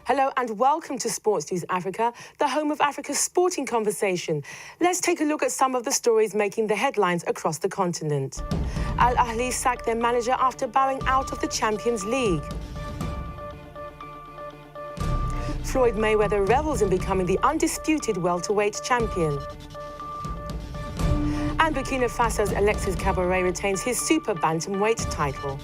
Hello and welcome to Sports News Africa, the home of Africa's sporting conversation. Let's take a look at some of the stories making the headlines across the continent. Al Ahly sacked their manager after bowing out of the Champions League. Floyd Mayweather revels in becoming the undisputed welterweight champion. And Burkina Faso's Alexis Caboret retains his super bantamweight title.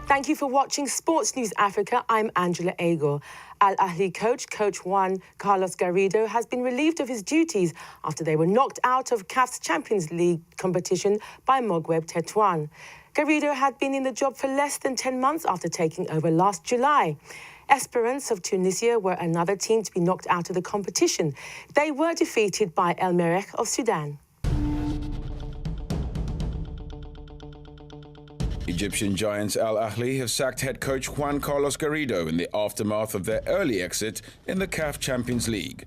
Thank you for watching Sports News Africa. I'm Angela Agor. Al Ahly coach Juan Carlos Garrido has been relieved of his duties after they were knocked out of CAF's Champions League competition by Moghweb Tetouan. Garrido had been in the job for less than 10 months after taking over last July. Esperance of Tunisia were another team to be knocked out of the competition. They were defeated by El Merreikh of Sudan. Egyptian giants Al Ahly have sacked head coach Juan Carlos Garrido in the aftermath of their early exit in the CAF Champions League.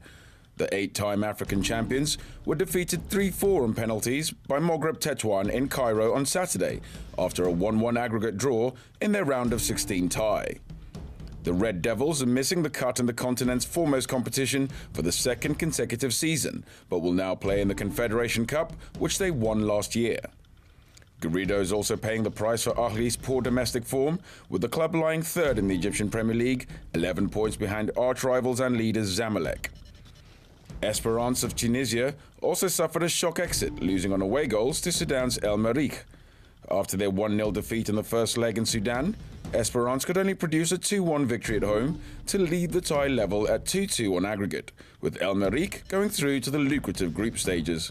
The 8-time African champions were defeated 3-4 on penalties by Moghweb Tetouan in Cairo on Saturday after a 1-1 aggregate draw in their round of 16 tie. The Red Devils are missing the cut in the continent's foremost competition for the second consecutive season, but will now play in the Confederation Cup, which they won last year. Garrido is also paying the price for Ahly's poor domestic form, with the club lying third in the Egyptian Premier League, 11 points behind arch-rivals and leaders Zamalek. Esperance of Tunisia also suffered a shock exit, losing on away goals to Sudan's El Merreikh. After their 1-0 defeat in the first leg in Sudan, Esperance could only produce a 2-1 victory at home to lead the tie level at 2-2 on aggregate, with El Merreikh going through to the lucrative group stages.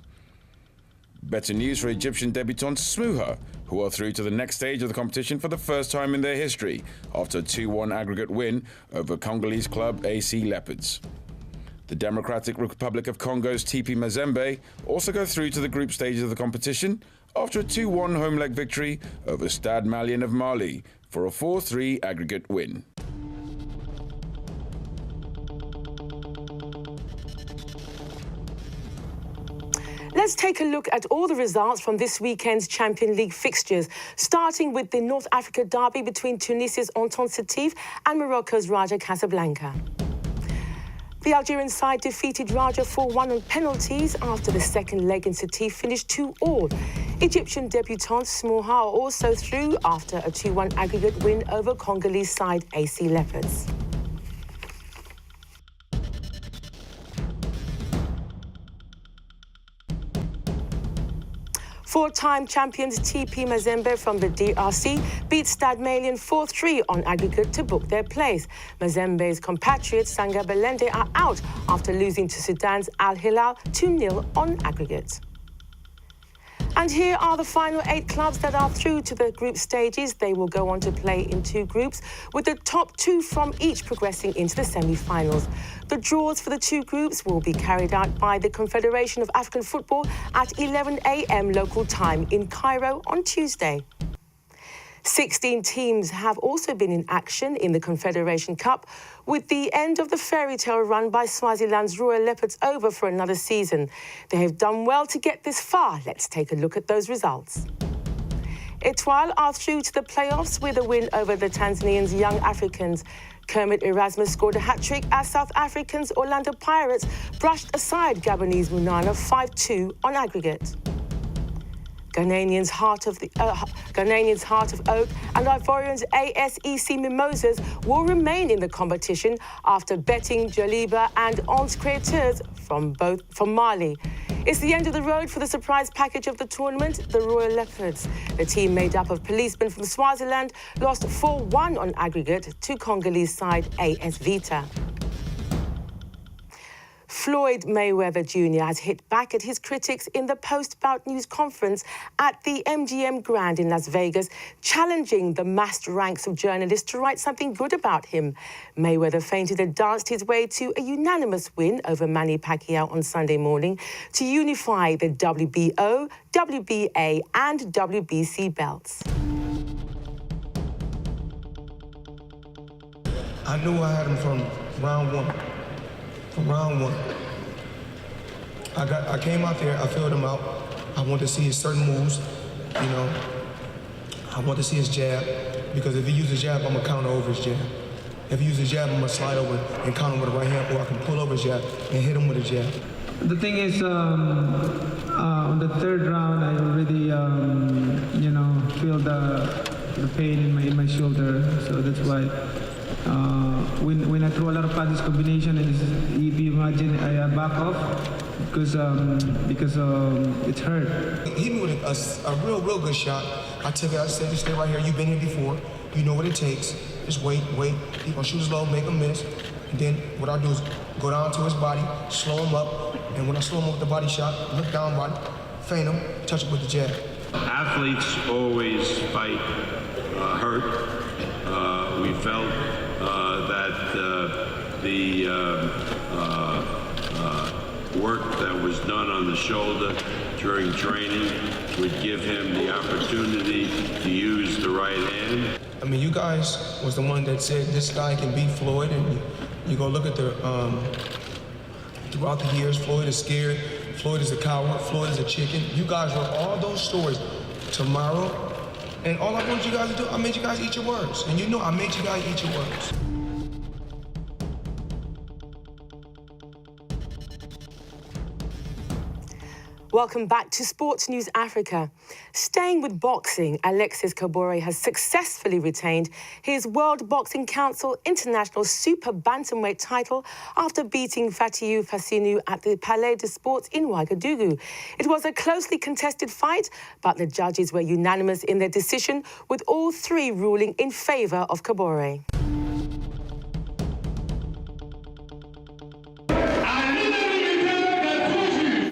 Better news for Egyptian debutants Smuha, who are through to the next stage of the competition for the first time in their history, after a 2-1 aggregate win over Congolese club AC Leopards. The Democratic Republic of Congo's TP Mazembe also go through to the group stages of the competition after a 2-1 home leg victory over Stade Malien of Mali for a 4-3 aggregate win. Let's take a look at all the results from this weekend's Champions League fixtures, starting with the North Africa derby between Tunisia's Entente Sétif and Morocco's Raja Casablanca. The Algerian side defeated Raja 4-1 on penalties after the second leg in Sétif finished 2-2. Egyptian debutants Smuha are also through after a 2-1 aggregate win over Congolese side AC Leopards. Four-time champions TP Mazembe from the DRC beat Stade Malien 4-3 on aggregate to book their place. Mazembe's compatriots Sanga Belende are out after losing to Sudan's Al Hilal 2-0 on aggregate. And here are the final 8 clubs that are through to the group stages. They will go on to play in 2 groups, with the top 2 from each progressing into the semi-finals. The draws for the 2 groups will be carried out by the Confederation of African Football at 11 a.m. local time in Cairo on Tuesday. 16 teams have also been in action in the Confederation Cup, with the end of the fairy tale run by Swaziland's Royal Leopards over for another season. They have done well to get this far. Let's take a look at those results. Etoile are through to the playoffs with a win over the Tanzanians' Young Africans. Kermit Erasmus scored a hat-trick as South Africans' Orlando Pirates brushed aside Gabonese Munana 5-2 on aggregate. Ghanaians Heart of Oak and Ivorians ASEC Mimosas will remain in the competition after betting Joliba and Ons Créateurs from Mali. It's the end of the road for the surprise package of the tournament, the Royal Leopards. The team made up of policemen from Swaziland lost 4-1 on aggregate to Congolese side AS Vita. Floyd Mayweather Jr. has hit back at his critics in the post-bout news conference at the MGM Grand in Las Vegas, challenging the massed ranks of journalists to write something good about him. Mayweather fainted and danced his way to a unanimous win over Manny Pacquiao on Sunday morning to unify the WBO, WBA and WBC belts. I knew I had him from round one. From round one. I came out there, I filled him out. I want to see his certain moves, you know. I want to see his jab, because if he uses jab, I'm gonna counter over his jab. If he uses jab, I'm gonna slide over and counter with a right hand, or I can pull over his jab and hit him with a jab. The thing is, on the third round, I already, feel the pain in my shoulder. So that's why when I throw a lot of punches combination, and if you imagine I back off because it's hurt. He hit me with a real good shot. I took it. I said, "Just stay right here. You've been here before. You know what it takes. Just wait. He's gonna shoot his low, make him miss, and then what I do is go down to his body, slow him up, and when I slow him up with the body shot, look down body, feint him, touch it with the jab." Athletes always fight hurt. We felt that the work that was done on the shoulder during training would give him the opportunity to use the right hand. I mean, you guys was the one that said this guy can beat Floyd, and you go look at the throughout the years, Floyd is scared, Floyd is a coward, Floyd is a chicken. You guys wrote all those stories tomorrow, and all I want you guys to do, I made you guys eat your words, and you know I made you guys eat your words. Welcome back to Sports News Africa. Staying with boxing, Alexis Kabore has successfully retained his World Boxing Council International Super Bantamweight title after beating Fatiu Fassinu at the Palais de Sports in Ouagadougou. It was a closely contested fight, but the judges were unanimous in their decision, with all three ruling in favour of Kabore.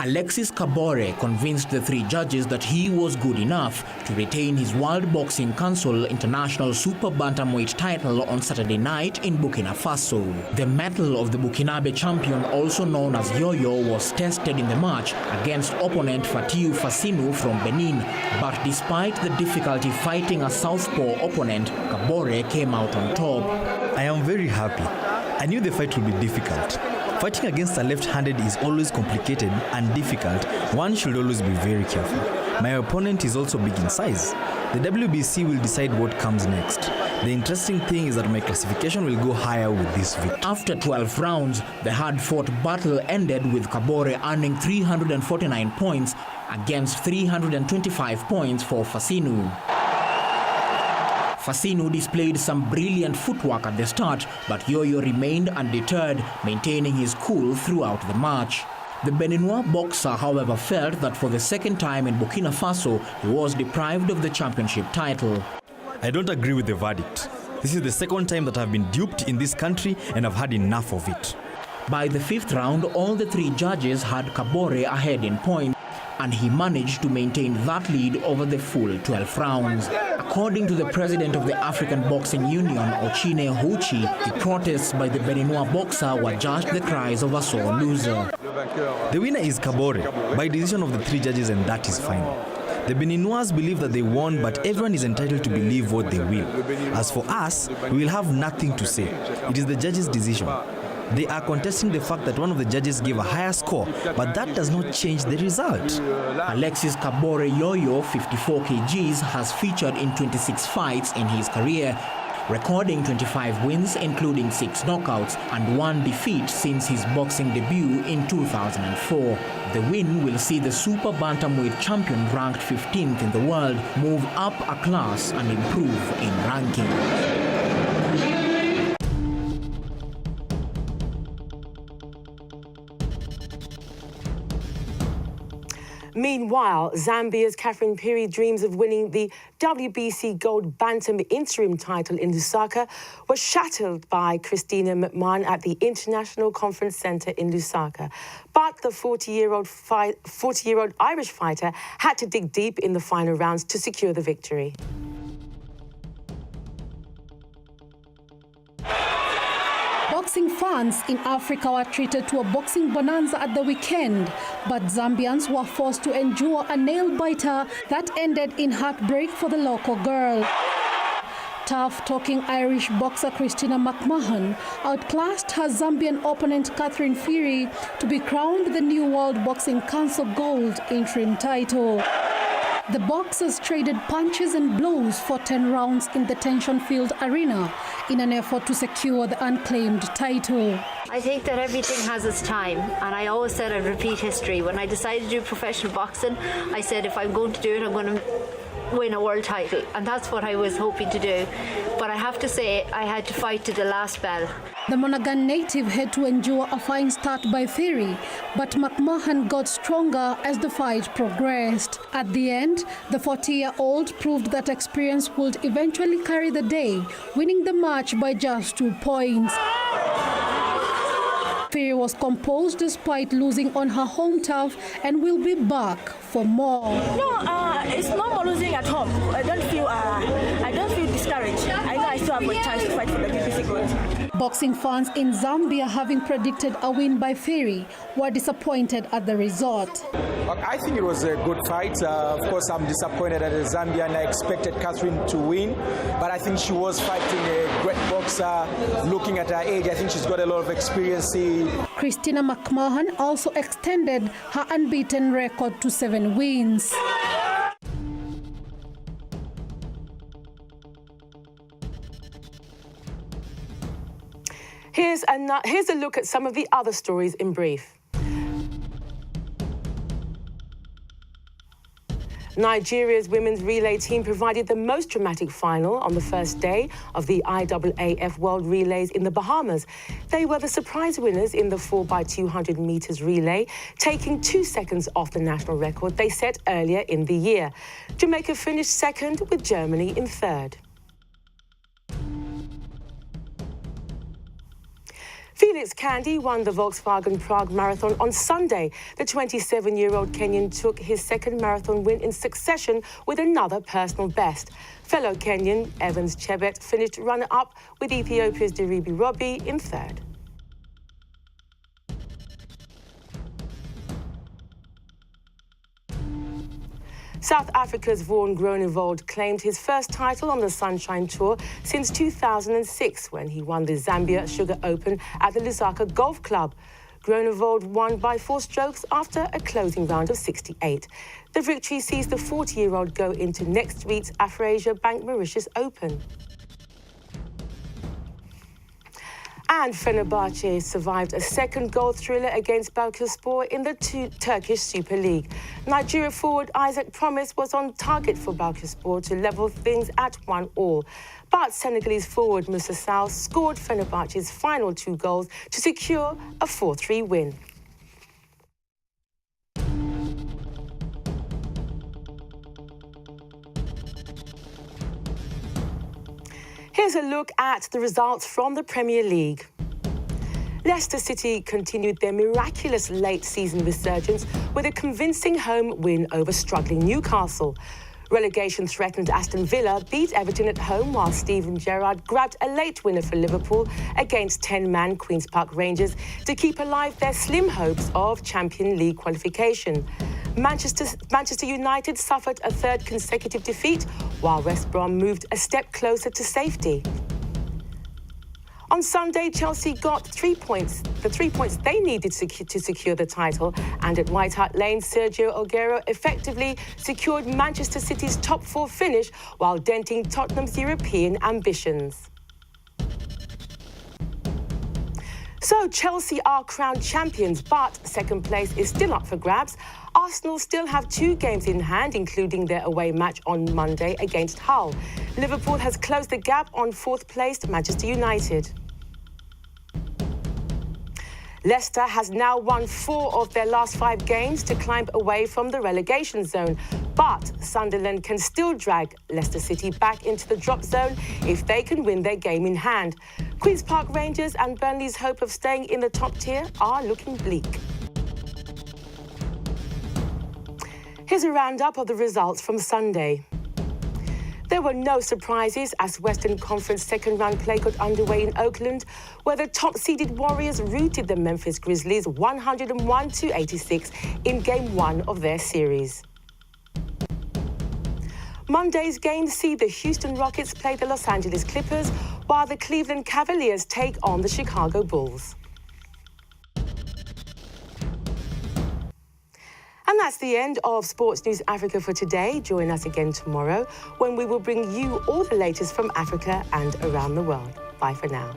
Alexis Kabore convinced the three judges that he was good enough to retain his World Boxing Council International Super Bantamweight title on Saturday night in Burkina Faso. The mettle of the Burkinabe champion, also known as Yo-Yo, was tested in the match against opponent Fatiu Fassinu from Benin, but despite the difficulty fighting a southpaw opponent, Kabore came out on top. I am very happy. I knew the fight would be difficult. Fighting against a left-handed is always complicated and difficult. One should always be very careful. My opponent is also big in size. The WBC will decide what comes next. The interesting thing is that my classification will go higher with this victory. After 12 rounds, the hard-fought battle ended with Kabore earning 349 points against 325 points for Fassinu. Fassinu displayed some brilliant footwork at the start, but Yo-Yo remained undeterred, maintaining his cool throughout the match. The Beninois boxer, however, felt that for the second time in Burkina Faso, he was deprived of the championship title. I don't agree with the verdict. This is the second time that I've been duped in this country, and I've had enough of it. By the fifth round, all the three judges had Kabore ahead in points, and he managed to maintain that lead over the full 12 rounds. According to the president of the African Boxing Union, Ochine Huchi, the protests by the Beninois boxer were just the cries of a sore loser. The winner is Kabore, by decision of the three judges, and that is fine. The Beninois believe that they won, but everyone is entitled to believe what they will. As for us, we will have nothing to say. It is the judges' decision. They are contesting the fact that one of the judges gave a higher score, but that does not change the result. Alexis Kabore Yo-Yo, 54 kgs, has featured in 26 fights in his career, recording 25 wins, including 6 knockouts, and 1 defeat since his boxing debut in 2004. The win will see the Super Bantamweight champion, ranked 15th in the world, move up a class and improve in ranking. Meanwhile, Zambia's Katherine dreams of winning the WBC Gold Bantam interim title in Lusaka was shattered by Christina McMahon at the International Conference Centre in Lusaka. But the 40-year-old Irish fighter had to dig deep in the final rounds to secure the victory. Boxing fans in Africa were treated to a boxing bonanza at the weekend, but Zambians were forced to endure a nail-biter that ended in heartbreak for the local girl. tough-talking Irish boxer Christina McMahon outclassed her Zambian opponent Katherine to be crowned the new World Boxing Council Gold interim title. The boxers traded punches and blows for 10 rounds in the tension-filled arena in an effort to secure the unclaimed title. I think that everything has its time, and I always said I'd repeat history. When I decided to do professional boxing, I said if I'm going to do it, I'm going to win a world title, and that's what I was hoping to do. But I have to say, I had to fight to the last bell. The Monaghan native had to endure a fine start by Fury, but McMahon got stronger as the fight progressed. At the end, the 40-year-old proved that experience would eventually carry the day, winning the match by just 2 points. Fury was composed despite losing on her home turf and will be back for more. No, it's normal losing at home. I don't feel discouraged. I know I still have a chance to fight for the BBC gold. Boxing fans in Zambia, having predicted a win by Fury, were disappointed at the result. I think it was a good fight. Of course, I'm disappointed at Zambia, and I expected Katherine to win, but I think she was fighting a great boxer. Looking at her age, I think she's got a lot of experience. Christina McMahon also extended her unbeaten record to 7 wins. Here's a look at some of the other stories in brief. Nigeria's women's relay team provided the most dramatic final on the first day of the IAAF World Relays in the Bahamas. They were the surprise winners in the 4x200 meters relay, taking 2 seconds off the national record they set earlier in the year. Jamaica finished second, with Germany in third. Felix Candy won the Volkswagen Prague Marathon on Sunday. The 27-year-old Kenyan took his second marathon win in succession with another personal best. Fellow Kenyan Evans Chebet finished runner-up, with Ethiopia's Deribi Robbie in third. South Africa's Vaughan Groenewold claimed his first title on the Sunshine Tour since 2006, when he won the Zambia Sugar Open at the Lusaka Golf Club. Groenewold won by 4 strokes after a closing round of 68. The victory sees the 40-year-old go into next week's Afrasia Bank Mauritius Open. And Fenerbahce survived a second goal thriller against Balkaspor in the Turkish Super League. Nigeria forward Isaac Promise was on target for Balkaspor to level things at 1-1. But Senegalese forward Moussa Sow scored Fenerbahce's final 2 goals to secure a 4-3 win. Here's a look at the results from the Premier League. Leicester City continued their miraculous late-season resurgence with a convincing home win over struggling Newcastle. Relegation-threatened Aston Villa beat Everton at home, while Steven Gerrard grabbed a late winner for Liverpool against 10-man Queen's Park Rangers to keep alive their slim hopes of Champions League qualification. Manchester United suffered a 3rd consecutive defeat, while West Brom moved a step closer to safety. On Sunday, Chelsea got 3 points, the 3 points they needed to secure the title, and at White Hart Lane, Sergio Aguero effectively secured Manchester City's top 4 finish while denting Tottenham's European ambitions. So Chelsea are crowned champions, but second place is still up for grabs. Arsenal still have 2 games in hand, including their away match on Monday against Hull. Liverpool has closed the gap on 4th-placed Manchester United. Leicester has now won 4 of their last 5 games to climb away from the relegation zone. But Sunderland can still drag Leicester City back into the drop zone if they can win their game in hand. Queen's Park Rangers and Burnley's hope of staying in the top tier are looking bleak. Here's a roundup of the results from Sunday. There were no surprises as Western Conference second-round play got underway in Oakland, where the top-seeded Warriors routed the Memphis Grizzlies 101-86 in Game 1 of their series. Monday's games see the Houston Rockets play the Los Angeles Clippers, while the Cleveland Cavaliers take on the Chicago Bulls. And that's the end of Sports News Africa for today. Join us again tomorrow when we will bring you all the latest from Africa and around the world. Bye for now.